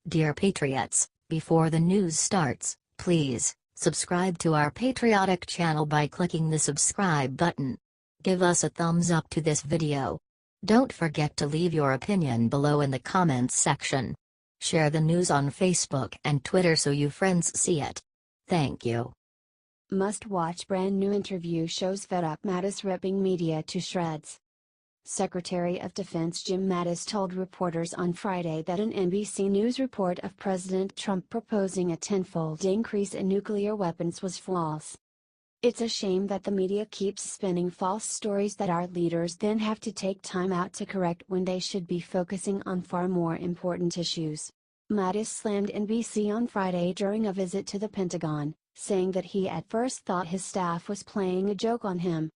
Dear Patriots, before the news starts, please subscribe to our patriotic channel by clicking the subscribe button. Give us a thumbs up to this video. Don't forget to leave your opinion below in the comments section. Share the news on Facebook and Twitter so your friends see it. Thank you. Must-watch brand new interview shows fed up Mattis ripping media to shreds. Secretary of Defense Jim Mattis told reporters on Friday that an NBC News report of President Trump proposing a tenfold increase in nuclear weapons was false. "It's a shame that the media keeps spinning false stories that our leaders then have to take time out to correct when they should be focusing on far more important issues." Mattis slammed NBC on Friday during a visit to the Pentagon, saying that he at first thought his staff was playing a joke on him.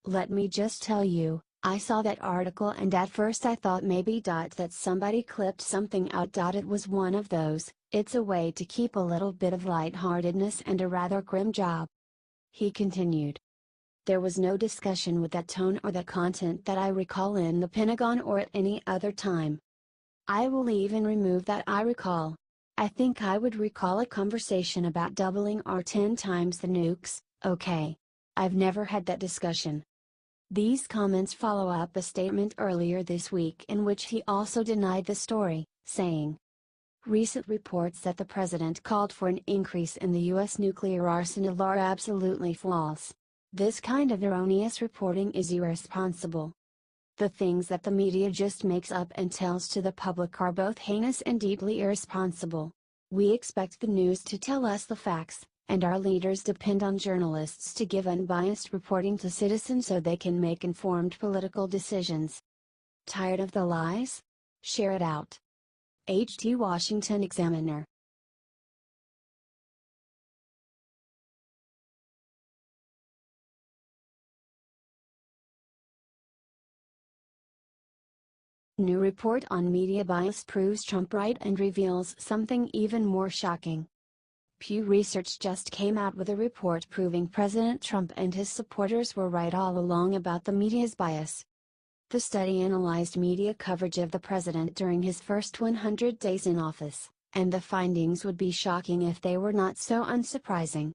"Let me just tell you, I saw that article and at first I thought maybe that somebody clipped something out. It was one of those, it's a way to keep a little bit of lightheartedness and a rather grim job," he continued. "There was no discussion with that tone or that content that I recall in the Pentagon or at any other time. I will even remove that I recall. I think I would recall a conversation about doubling or 10 times the nukes, okay. I've never had that discussion." These comments follow up a statement earlier this week in which he also denied the story, saying, "Recent reports that the president called for an increase in the U.S. nuclear arsenal are absolutely false. This kind of erroneous reporting is irresponsible. The things that the media just makes up and tells to the public are both heinous and deeply irresponsible. We expect the news to tell us the facts, and our leaders depend on journalists to give unbiased reporting to citizens so they can make informed political decisions. Tired of the lies? Share it out." H.T. Washington Examiner. New report on media bias proves Trump right and reveals something even more shocking. Pew Research just came out with a report proving President Trump and his supporters were right all along about the media's bias. The study analyzed media coverage of the president during his first 100 days in office, and the findings would be shocking if they were not so unsurprising.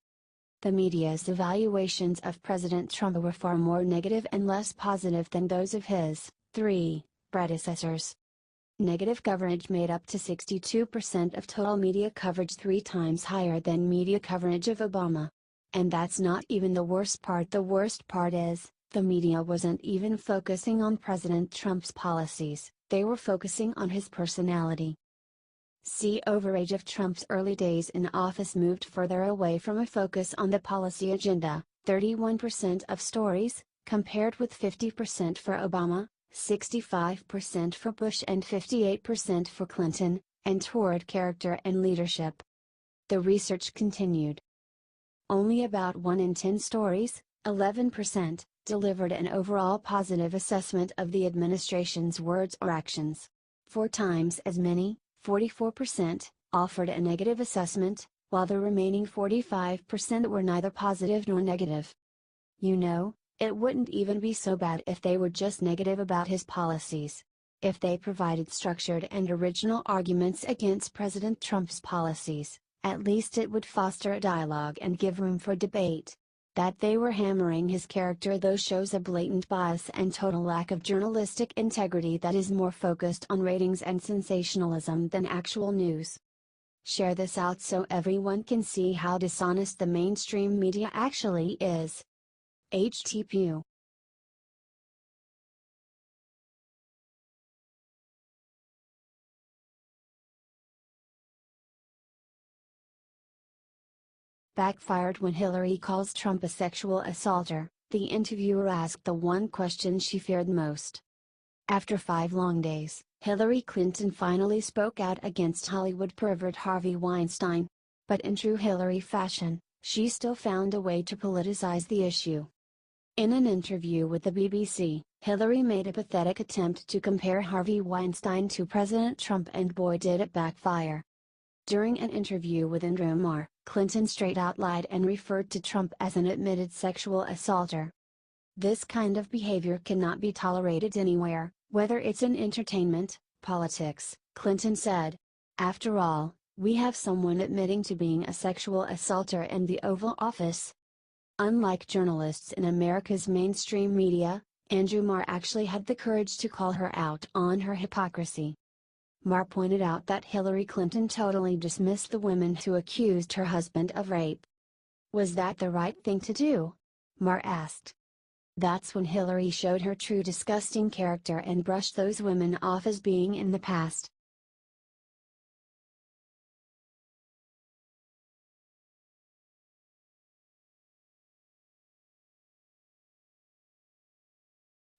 The media's evaluations of President Trump were far more negative and less positive than those of his three predecessors. Negative coverage made up to 62% of total media coverage, 3 times higher than media coverage of Obama. And that's not even the worst part. The worst part is, the media wasn't even focusing on President Trump's policies, they were focusing on his personality. See overage of Trump's early days in office moved further away from a focus on the policy agenda, 31% of stories, compared with 50% for Obama, 65% for Bush and 58% for Clinton, and toward character and leadership. The research continued. Only about 1 in 10 stories, 11%, delivered an overall positive assessment of the administration's words or actions. 4 times as many, 44%, offered a negative assessment, while the remaining 45% were neither positive nor negative. It wouldn't even be so bad if they were just negative about his policies. If they provided structured and original arguments against President Trump's policies, at least it would foster a dialogue and give room for debate. That they were hammering his character though shows a blatant bias and total lack of journalistic integrity that is more focused on ratings and sensationalism than actual news. Share this out so everyone can see how dishonest the mainstream media actually is. HTPU. Backfired when Hillary calls Trump a sexual assaulter, the interviewer asked the one question she feared most. After 5 long days, Hillary Clinton finally spoke out against Hollywood pervert Harvey Weinstein. But in true Hillary fashion, she still found a way to politicize the issue. In an interview with the BBC, Hillary made a pathetic attempt to compare Harvey Weinstein to President Trump, and boy did it backfire. During an interview with Andrew Marr, Clinton straight out lied and referred to Trump as an admitted sexual assaulter. "This kind of behavior cannot be tolerated anywhere, whether it's in entertainment, politics," Clinton said. After all, we have someone admitting to being a sexual assaulter in the Oval Office. Unlike journalists in America's mainstream media, Andrew Marr actually had the courage to call her out on her hypocrisy. Marr pointed out that Hillary Clinton totally dismissed the women who accused her husband of rape. Was that the right thing to do? Marr asked. That's when Hillary showed her true disgusting character and brushed those women off as being in the past.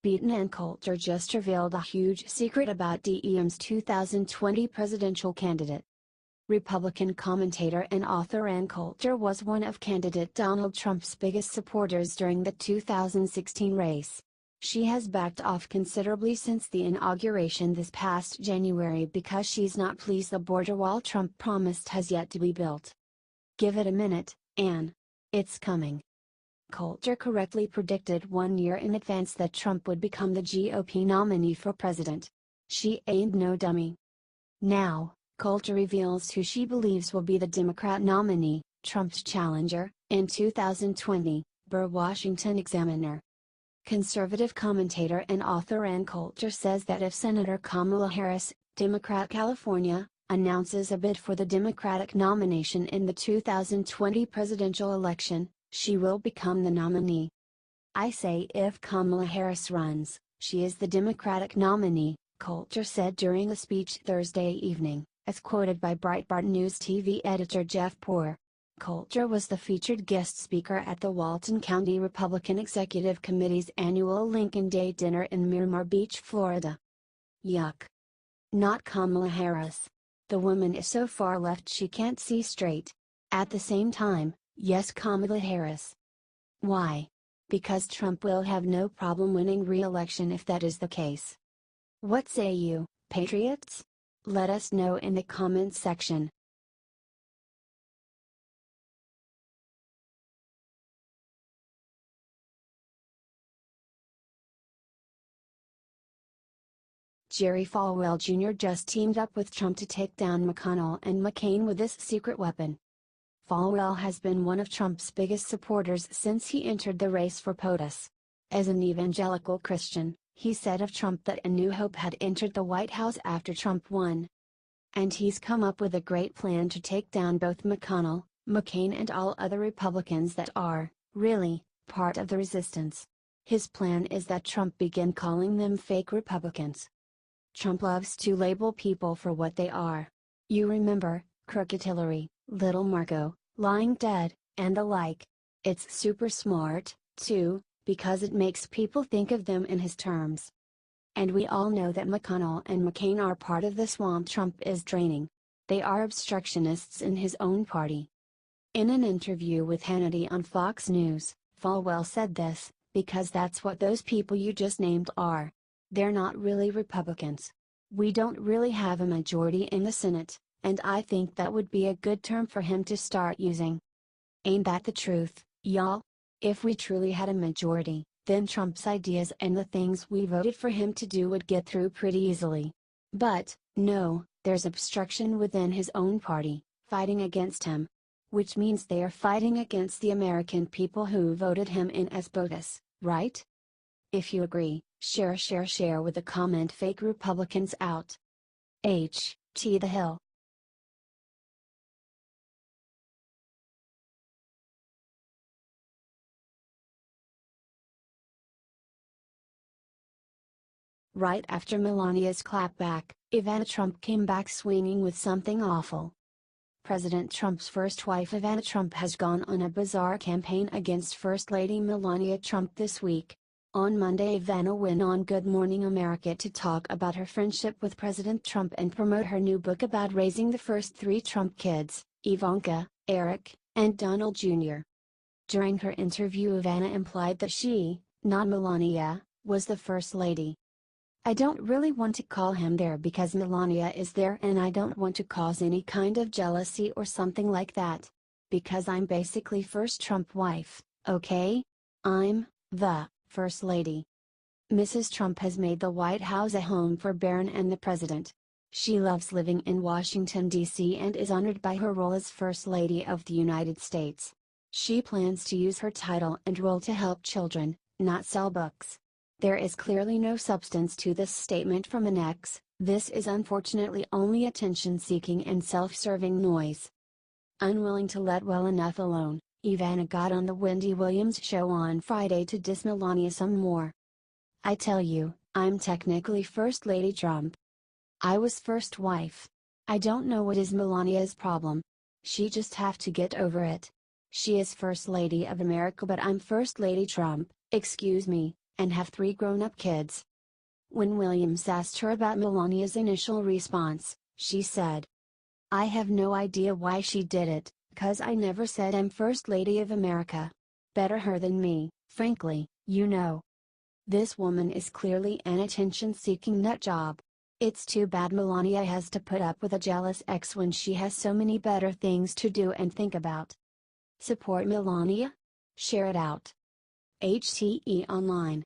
Beaton and Coulter just revealed a huge secret about DEM's 2020 presidential candidate. Republican commentator and author Ann Coulter was one of candidate Donald Trump's biggest supporters during the 2016 race. She has backed off considerably since the inauguration this past January because she's not pleased the border wall Trump promised has yet to be built. Give it a minute, Ann. It's coming. Coulter correctly predicted 1 year in advance that Trump would become the GOP nominee for president. She ain't no dummy. Now, Coulter reveals who she believes will be the Democrat nominee, Trump's challenger, in 2020, per Washington Examiner. Conservative commentator and author Ann Coulter says that if Senator Kamala Harris, Democrat California, announces a bid for the Democratic nomination in the 2020 presidential election, she will become the nominee. I say if Kamala Harris runs, she is the Democratic nominee, Coulter said during a speech Thursday evening, as quoted by Breitbart News TV editor Jeff Poor. Coulter was the featured guest speaker at the Walton County Republican Executive Committee's annual Lincoln Day dinner in Miramar Beach, Florida. Yuck. Not Kamala Harris. The woman is so far left she can't see straight. At the same time, yes, Kamala Harris. Why? Because Trump will have no problem winning re-election if that is the case. What say you, patriots? Let us know in the comments section. Jerry Falwell Jr. just teamed up with Trump to take down McConnell and McCain with this secret weapon. Falwell has been one of Trump's biggest supporters since he entered the race for POTUS. As an evangelical Christian, he said of Trump that a new hope had entered the White House after Trump won. And he's come up with a great plan to take down both McConnell, McCain and all other Republicans that are, really, part of the resistance. His plan is that Trump begin calling them fake Republicans. Trump loves to label people for what they are. You remember, Crooked Hillary, Little Marco, Lying Dead, and the like. It's super smart, too, because it makes people think of them in his terms. And we all know that McConnell and McCain are part of the swamp Trump is draining. They are obstructionists in his own party. In an interview with Hannity on Fox News, Falwell said this, because that's what those people you just named are. They're not really Republicans. We don't really have a majority in the Senate, and I think that would be a good term for him to start using. Ain't that the truth, y'all? If we truly had a majority, then Trump's ideas and the things we voted for him to do would get through pretty easily. But, no, there's obstruction within his own party, fighting against him. Which means they are fighting against the American people who voted him in as POTUS, right? If you agree, share with a comment. Fake Republicans out. H.T. the Hill. Right after Melania's clapback, Ivana Trump came back swinging with something awful. President Trump's first wife Ivana Trump has gone on a bizarre campaign against First Lady Melania Trump this week. On Monday, Ivana went on Good Morning America to talk about her friendship with President Trump and promote her new book about raising the first three Trump kids, Ivanka, Eric, and Donald Jr. During her interview, Ivana implied that she, not Melania, was the First Lady. I don't really want to call him there because Melania is there and I don't want to cause any kind of jealousy or something like that. Because I'm basically first Trump wife, okay? I'm the First Lady. Mrs. Trump has made the White House a home for Barron and the President. She loves living in Washington, D.C. and is honored by her role as First Lady of the United States. She plans to use her title and role to help children, not sell books. There is clearly no substance to this statement from an ex. This is unfortunately only attention-seeking and self-serving noise. Unwilling to let well enough alone, Ivana got on the Wendy Williams show on Friday to diss Melania some more. "I tell you, I'm technically First Lady Trump. I was first wife. I don't know what is Melania's problem. She just have to get over it. She is First Lady of America but I'm First Lady Trump, excuse me, and have 3 grown-up kids." When Williams asked her about Melania's initial response, she said, "I have no idea why she did it, 'cause I never said I'm First Lady of America. Better her than me, frankly, you know." This woman is clearly an attention-seeking nutjob. It's too bad Melania has to put up with a jealous ex when she has so many better things to do and think about. Support Melania? Share it out. HTE Online